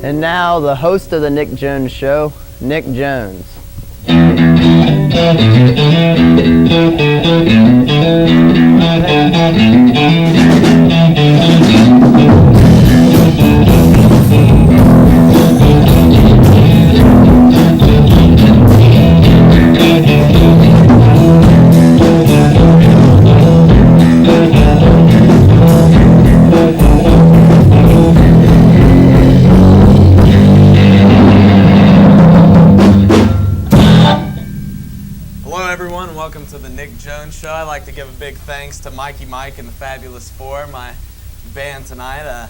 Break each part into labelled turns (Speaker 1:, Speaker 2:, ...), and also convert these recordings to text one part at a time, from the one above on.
Speaker 1: And now the host of the Nick Jones Show, Nick Jones.
Speaker 2: Welcome to the Nick Jones Show. I'd like to give a big thanks to Mikey Mike and the Fabulous Four, my band tonight.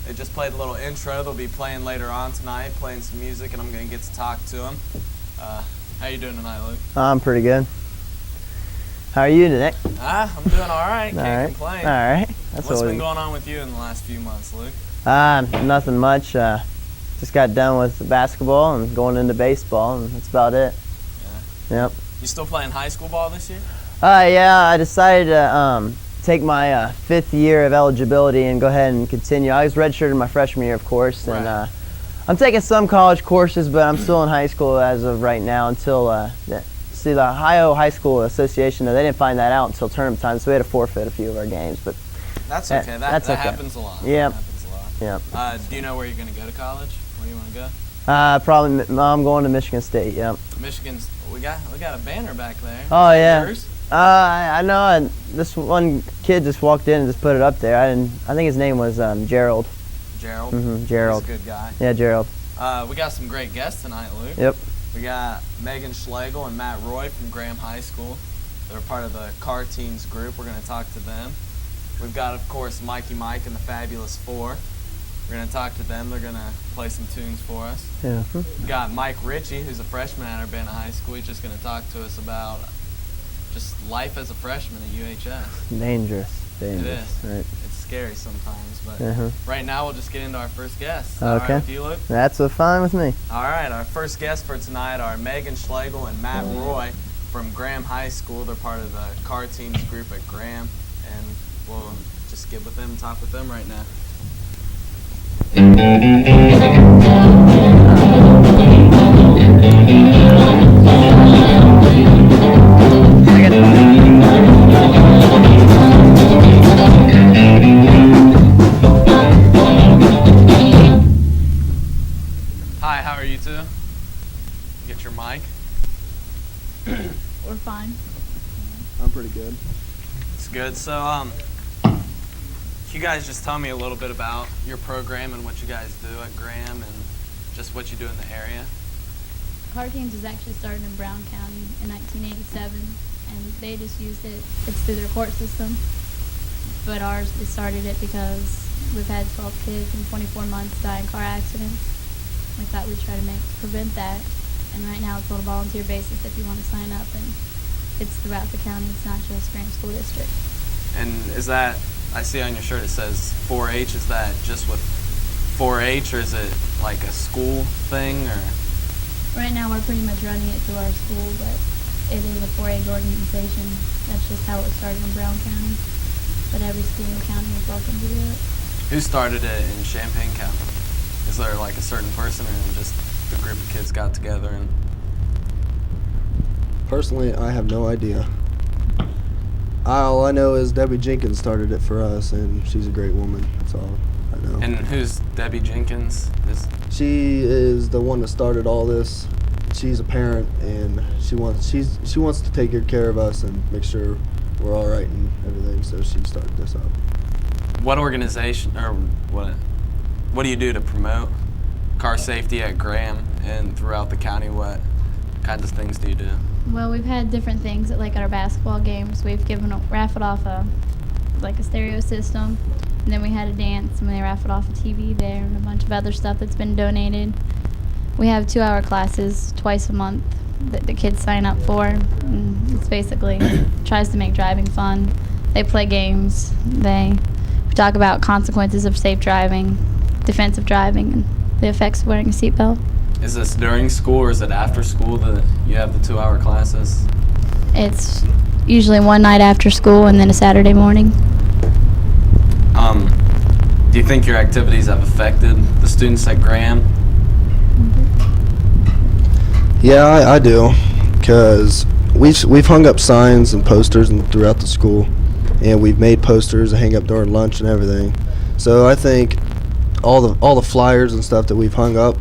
Speaker 2: They just played a little intro. They'll be playing later on tonight, playing some music, and I'm going to get to talk to them. How you doing tonight, Luke?
Speaker 1: I'm pretty good. How are you, Nick?
Speaker 2: I'm doing all right. Can't complain.
Speaker 1: All right.
Speaker 2: What's been going on with you in the last few months, Luke?
Speaker 1: Nothing much. Just got done with basketball and going into baseball, and that's about it.
Speaker 2: Yeah.
Speaker 1: Yep.
Speaker 2: You still playing high school ball this year?
Speaker 1: Yeah, I decided to take my fifth year of eligibility and go ahead and continue. I was redshirted my freshman year, of course, and I'm taking some college courses, but I'm still in high school as of right now until the Ohio High School Association, they didn't find that out until tournament time, so we had to forfeit a few of our games. But
Speaker 2: that's okay. That happens a lot.
Speaker 1: Yeah.
Speaker 2: That happens a lot.
Speaker 1: Yeah.
Speaker 2: Do you know where you're going to go to college? Where do you want to go?
Speaker 1: Probably I'm going to Michigan State. Yep.
Speaker 2: Michigan's. We got a banner back there.
Speaker 1: Oh yeah.
Speaker 2: Yours?
Speaker 1: I know. And this one kid just walked in and just put it up there. I think his name was Gerald.
Speaker 2: Gerald.
Speaker 1: Mm-hmm. Gerald.
Speaker 2: He's a good guy.
Speaker 1: Yeah, Gerald.
Speaker 2: We got some great guests tonight, Luke.
Speaker 1: Yep.
Speaker 2: We got Megan Schlegel and Matt Roy from Graham High School. They're part of the Car Teens group. We're going to talk to them. We've got, of course, Mikey Mike and the Fabulous Four. We're going to talk to them. They're going to play some tunes for us.
Speaker 1: Yeah.
Speaker 2: We've got Mike Ritchie, who's a freshman at Urbana High School. He's just going to talk to us about just life as a freshman at UHS.
Speaker 1: Dangerous.
Speaker 2: It is.
Speaker 1: Right.
Speaker 2: It's scary sometimes, but right now we'll just get into our first guest.
Speaker 1: Okay.
Speaker 2: All right with you, Luke?
Speaker 1: That's fine with me.
Speaker 2: All right. Our first guests for tonight are Megan Schlegel and Matt Roy from Graham High School. They're part of the Car Teens group at Graham, and we'll just get with them and talk with them right now. Hi, how are you two? Get your mic.
Speaker 3: We're fine.
Speaker 4: I'm pretty good.
Speaker 2: It's good. So, you guys just tell me a little bit about your program and what you guys do at Graham and just what you do in the area.
Speaker 3: Car Teens was actually started in Brown County in 1987, and they just used it. It's through their court system. But ours, we started it because we've had 12 kids in 24 months die in car accidents. We thought we'd try to prevent that. And right now it's on a volunteer basis if you want to sign up, and it's throughout the county. It's not just Graham School District.
Speaker 2: And is that, I see on your shirt it says 4-H, is that just with 4-H or is it like a school thing or?
Speaker 3: Right now we're pretty much running it through our school, but it is a 4-H organization. That's just how it started in Brown County. But every school in the county is welcome to do it.
Speaker 2: Who started it in Champaign County? Is there like a certain person or just the group of kids got together and?
Speaker 4: Personally, I have no idea. All I know is Debbie Jenkins started it for us, and she's a great woman. That's all I know.
Speaker 2: And who's Debbie Jenkins?
Speaker 4: She is the one that started all this. She's a parent, and she wants to take good care of us and make sure we're all right and everything. So she started this up.
Speaker 2: What organization or what do you do to promote car safety at Graham and throughout the county? What kinds of things do you do?
Speaker 3: Well, we've had different things at our basketball games. We've raffled off a stereo system, and then we had a dance, and they raffled off a TV there, and a bunch of other stuff that's been donated. We have 2-hour classes twice a month that the kids sign up for. And it's basically tries to make driving fun. They play games. We talk about consequences of safe driving, defensive driving, and the effects of wearing a seatbelt.
Speaker 2: Is this during school or is it after school that you have the 2-hour classes?
Speaker 3: It's usually one night after school and then a Saturday morning.
Speaker 2: Do you think your activities have affected the students at Graham
Speaker 4: Yeah, I do, because we've hung up signs and posters throughout the school, and we've made posters to hang up during lunch and everything. So I think all the flyers and stuff that we've hung up,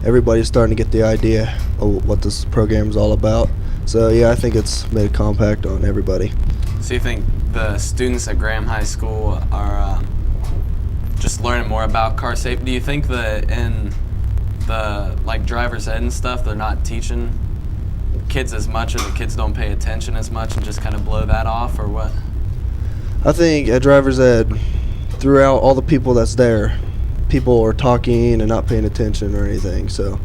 Speaker 4: everybody's starting to get the idea of what this program is all about. So yeah, I think it's made a compact on everybody.
Speaker 2: So you think the students at Graham High School are just learning more about car safety? Do you think that in the driver's ed and stuff, they're not teaching kids as much, or the kids don't pay attention as much and just kind of blow that off, or what?
Speaker 4: I think at driver's ed, throughout all the people that's there, people are talking and not paying attention or anything. So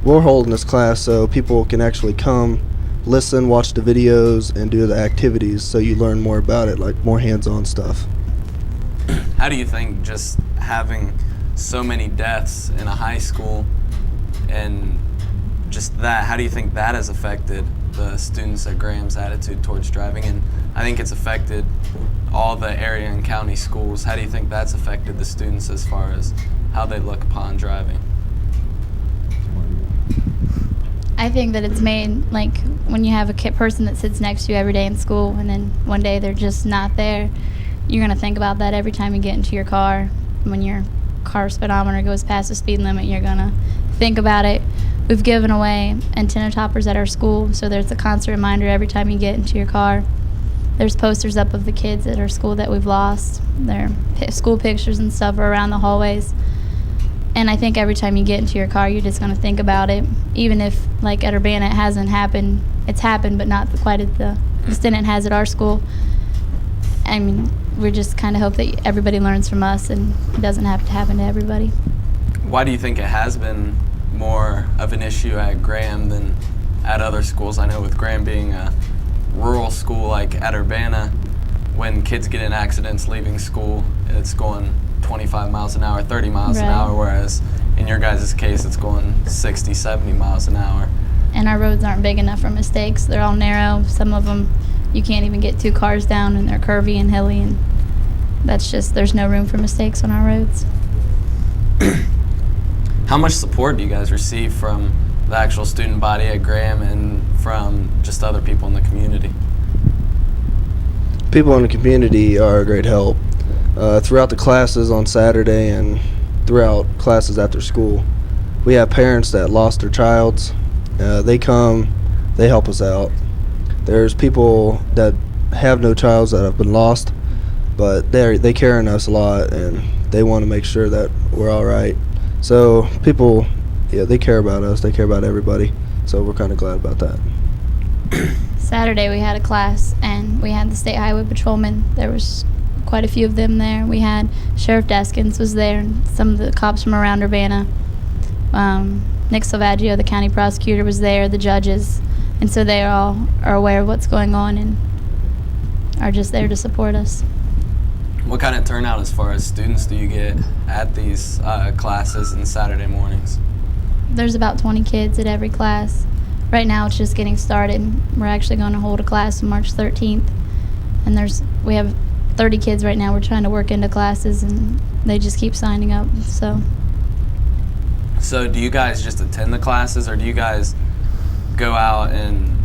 Speaker 4: we're holding this class so people can actually come, listen, watch the videos, and do the activities, so you learn more about it, like more hands-on stuff.
Speaker 2: How do you think just having so many deaths in a high school and just that, how do you think that has affected the students at Graham's attitude towards driving? And I think it's affected all the area and county schools. How do you think that's affected the students as far as how they look upon driving?
Speaker 3: I think that it's made, like, when you have a person that sits next to you every day in school and then one day they're just not there, you're going to think about that every time you get into your car. When your car speedometer goes past the speed limit, you're going to think about it. We've given away antenna toppers at our school, so there's a constant reminder every time you get into your car. There's posters up of the kids at our school that we've lost. Their school pictures and stuff are around the hallways. And I think every time you get into your car, you're just going to think about it. Even if, like at Urbana, it hasn't happened. It's happened, but not quite at the extent it has at our school. I mean, we just kind of hope that everybody learns from us and it doesn't have to happen to everybody.
Speaker 2: Why do you think it has been more of an issue at Graham than at other schools? I know with Graham being a rural school like at Urbana, when kids get in accidents leaving school, it's going 25 miles an hour, 30 miles an hour, whereas in your guys' case, it's going 60, 70 miles an hour.
Speaker 3: And our roads aren't big enough for mistakes. They're all narrow. Some of them, you can't even get 2 cars down, and they're curvy and hilly, and that's just, there's no room for mistakes on our roads.
Speaker 2: How much support do you guys receive from the actual student body at Graham and from just other people in the community?
Speaker 4: People in the community are a great help. Throughout the classes on Saturday and throughout classes after school, we have parents that lost their childs. They come, they help us out. There's people that have no childs that have been lost, but they care on us a lot, and they want to make sure that we're all right. So people, yeah, they care about us. They care about everybody. So we're kind of glad about that.
Speaker 3: Saturday we had a class, and we had the State Highway Patrolmen. There was quite a few of them there. We had Sheriff Deskins was there, and some of the cops from around Urbana. Nick Salvaggio, the county prosecutor, was there, the judges, and so they all are aware of what's going on and are just there to support us.
Speaker 2: What kind of turnout as far as students do you get at these classes and Saturday mornings?
Speaker 3: There's about 20 kids at every class. Right now it's just getting started. We're actually going to hold a class on March 13th, and we have 30 kids right now we're trying to work into classes, and they just keep signing up.
Speaker 2: So do you guys just attend the classes, or do you guys go out and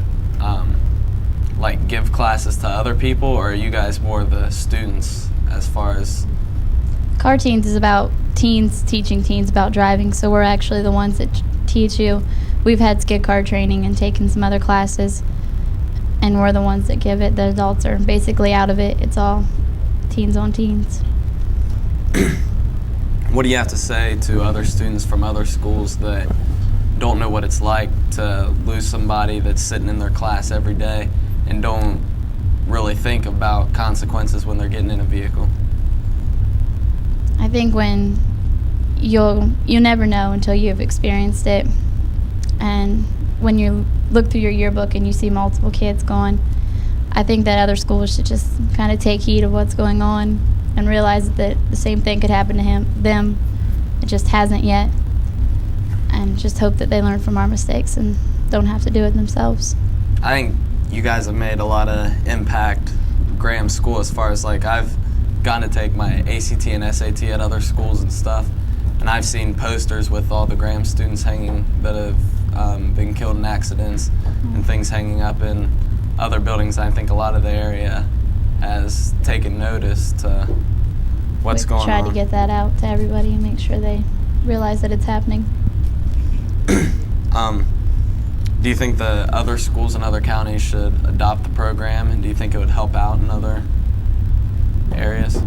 Speaker 2: give classes to other people, or are you guys more the students as far as?
Speaker 3: Car Teens is about teens teaching teens about driving, so we're actually the ones that teach you. We've had skid car training and taken some other classes, and we're the ones that give it. The adults are basically out of it. It's all teens on teens.
Speaker 2: What do you have to say to other students from other schools that don't know what it's like to lose somebody that's sitting in their class every day and don't really think about consequences when they're getting in a vehicle?
Speaker 3: I think when you never know until you've experienced it, and when you look through your yearbook and you see multiple kids gone, I think that other schools should just kind of take heed of what's going on and realize that the same thing could happen to them. It just hasn't yet, and just hope that they learn from our mistakes and don't have to do it themselves.
Speaker 2: I think you guys have made a lot of impact Graham School as far as I've gotten to take my ACT and SAT at other schools and stuff. and I've seen posters with all the Graham students hanging that have been killed in accidents and things hanging up in other buildings. I think a lot of the area has taken notice to what's going on.
Speaker 3: Try to get that out to everybody and make sure they realize that it's happening.
Speaker 2: Do you think the other schools in other counties should adopt the program, and do you think it would help out in other areas?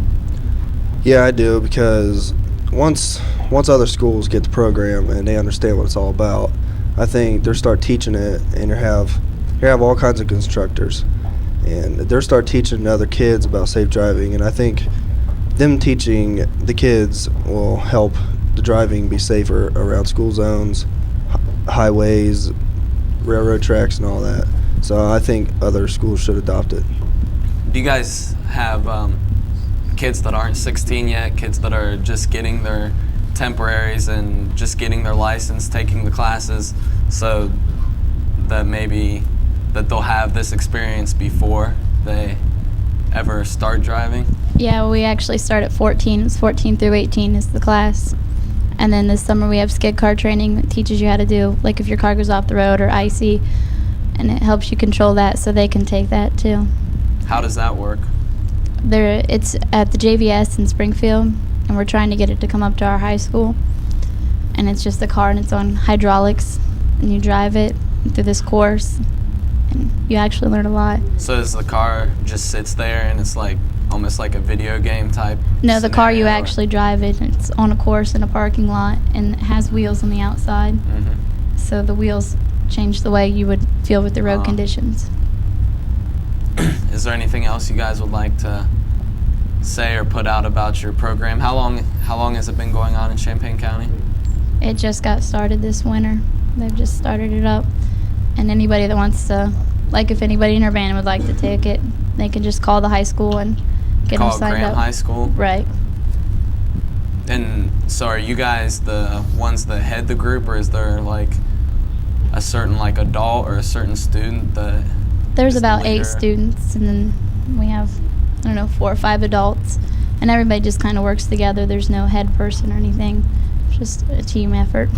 Speaker 4: Yeah, I do, because once other schools get the program and they understand what it's all about, I think they'll start teaching it, and you have all kinds of instructors, and they'll start teaching other kids about safe driving, and I think them teaching the kids will help the driving be safer around school zones, highways, railroad tracks, and all that. So I think other schools should adopt it.
Speaker 2: Do you guys have kids that aren't 16 yet, kids that are just getting their temporaries and just getting their license, taking the classes, so that maybe that they'll have this experience before they ever start driving?
Speaker 3: Yeah, we actually start at 14. It's 14 through 18 is the class. And then this summer we have skid car training that teaches you how to do, like if your car goes off the road or icy, and it helps you control that so they can take that too.
Speaker 2: How does that work?
Speaker 3: It's at the JVS in Springfield, and we're trying to get it to come up to our high school. And it's just a car and it's on hydraulics, and you drive it through this course, and you actually learn a lot.
Speaker 2: So does the car just sits there and it's like almost like a video game type?
Speaker 3: No, the car you
Speaker 2: scenario, or-
Speaker 3: actually drive it. It's on a course in a parking lot, and it has wheels on the outside.
Speaker 2: Mhm.
Speaker 3: So the wheels change the way you would feel with the road conditions.
Speaker 2: Is there anything else you guys would like to say or put out about your program? How long has it been going on in Champaign County?
Speaker 3: It just got started this winter. They've just started it up. And anybody that wants to, like if anybody in Urbana would like to take it, they can just call the high school and get
Speaker 2: Call
Speaker 3: them signed
Speaker 2: Graham
Speaker 3: up.
Speaker 2: High School?
Speaker 3: Right.
Speaker 2: And so are you guys the ones that head the group, or is there like a certain like adult or a certain student that
Speaker 3: There's
Speaker 2: is the
Speaker 3: about 8
Speaker 2: leader?
Speaker 3: students, and then we have, 4 or 5 adults. And everybody just kind of works together. There's no head person or anything. It's just a team effort.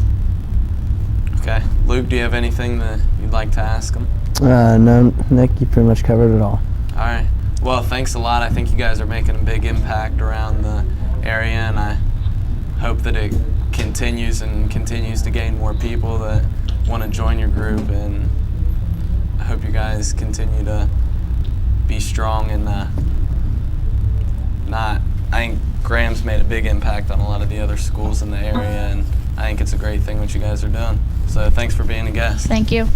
Speaker 2: Okay. Luke, do you have anything that you'd like to ask him?
Speaker 1: No, Nick, you pretty much covered it all.
Speaker 2: All right. Well, thanks a lot. I think you guys are making a big impact around the area, and I hope that it continues to gain more people that want to join your group, and I hope you guys continue to be strong and I think Graham's made a big impact on a lot of the other schools in the area, and I think it's a great thing what you guys are doing. So thanks for being a guest.
Speaker 3: Thank you.